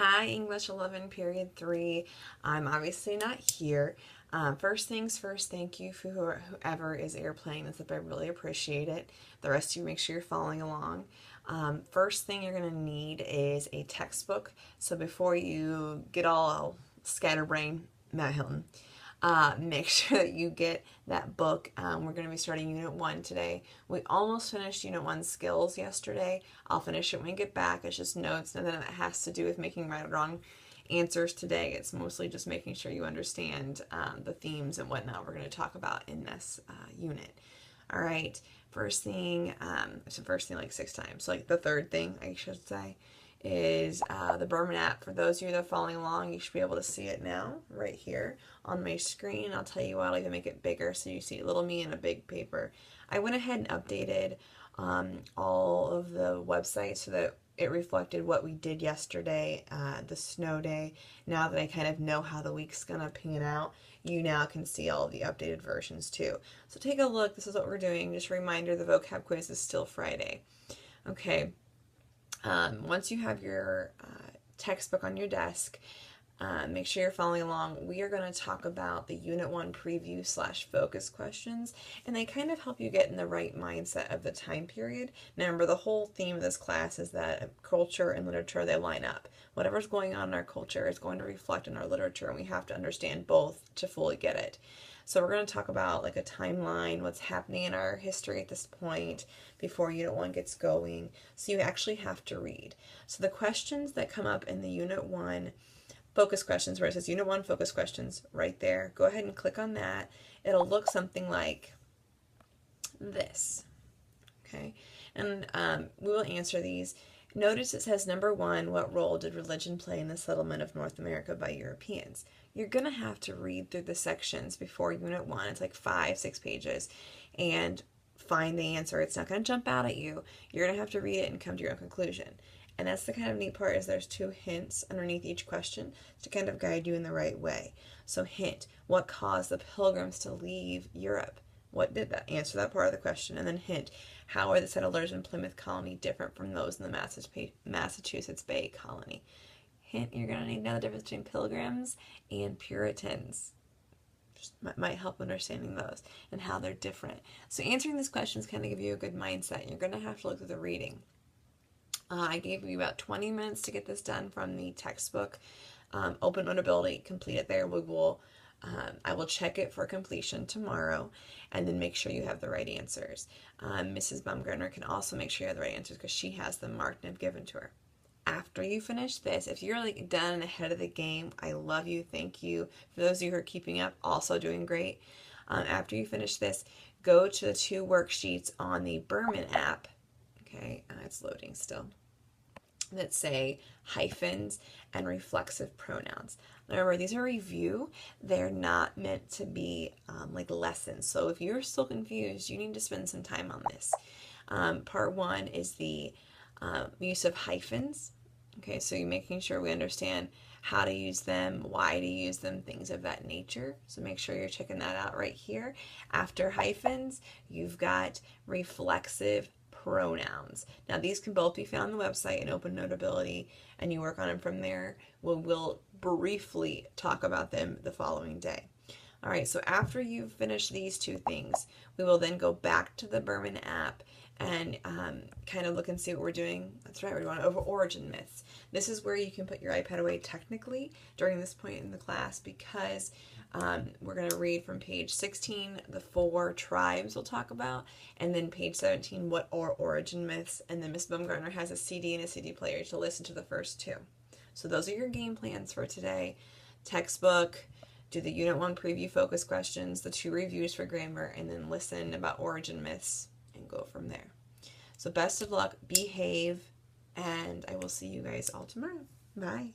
Hi, English 11, period 3. I'm obviously not here. First things first, thank you for whoever is playing this up. I really appreciate it. The rest of you, make sure you're following along. First thing you're going to need is a textbook. So before you get all scatterbrained, Matt Hilton, make sure that you get that book. We're going to be starting Unit 1 today. We almost finished Unit 1 skills yesterday. I'll finish it when we get back. It's just notes, nothing that has to do with making right or wrong answers today. It's mostly just making sure you understand the themes and whatnot we're going to talk about in this unit. All right, first thing like 6 times. So like the third thing, I should say, is the Berman app. For those of you that are following along, you should be able to see it now right here on my screen. I'll tell you what, I'll even make it bigger so you see little me in a big paper. I went ahead and updated all of the websites so that it reflected what we did yesterday, the snow day. Now that I kind of know how the week's gonna pan out, you now can see all the updated versions too. So take a look. This is what we're doing. Just a reminder, the vocab quiz is still Friday. Okay. Once you have your textbook on your desk, make sure you're following along. We are going to talk about the Unit 1 preview / focus questions, and they kind of help you get in the right mindset of the time period. Now remember, the whole theme of this class is that culture and literature, they line up. Whatever's going on in our culture is going to reflect in our literature, and we have to understand both to fully get it. So we're going to talk about like a timeline, what's happening in our history at this point before Unit 1 gets going. So you actually have to read. So the questions that come up in the Unit 1 focus questions, where it says Unit 1 focus questions right there, go ahead and click on that. It'll look something like this. Okay, and we will answer these. Notice it says number 1, what role did religion play in the settlement of North America by Europeans? You're going to have to read through the sections before Unit 1. It's like 5-6 pages, and find the answer. It's not going to jump out at you. You're going to have to read it and come to your own conclusion. And that's the kind of neat part, is there's 2 hints underneath each question to kind of guide you in the right way. So hint, what caused the Pilgrims to leave Europe? What did that? Answer that part of the question. And then hint, how are the settlers in Plymouth Colony different from those in the Massachusetts Bay Colony? Hint, you're going to need to know the difference between Pilgrims and Puritans. Just might help understanding those and how they're different. So answering these questions kind of give you a good mindset. You're going to have to look at the reading. I gave you about 20 minutes to get this done from the textbook. Open Notability, complete it there. I will check it for completion tomorrow, and then make sure you have the right answers. Mrs. Baumgartner can also make sure you have the right answers because she has them marked and I've given to her. After you finish this, if you're like done ahead of the game, I love you, thank you. For those of you who are keeping up, also doing great. After you finish this, go to the 2 worksheets on the Berman app. Okay, it's loading still. That say hyphens and reflexive pronouns. Remember, these are review. They're not meant to be like lessons. So if you're still confused, you need to spend some time on this. Part 1 is the use of hyphens. Okay, so you're making sure we understand how to use them, why to use them, things of that nature. So make sure you're checking that out right here. After hyphens, you've got reflexive pronouns. Now these can both be found on the website in Open Notability, and you work on them from there. We'll briefly talk about them the following day. All right, so after you've finished these 2 things, we will then go back to the Berman app and kind of look and see what we're doing. That's right, we're going over origin myths. This is where you can put your iPad away technically during this point in the class, because we're going to read from page 16, the 4 tribes we'll talk about, and then page 17, what are origin myths, and then Miss Baumgartner has a CD and a CD player to listen to the first 2. So those are your game plans for today. Textbook, do the Unit 1 preview focus questions, the 2 reviews for grammar, and then listen about origin myths and go from there. So best of luck, behave, and I will see you guys all tomorrow. Bye.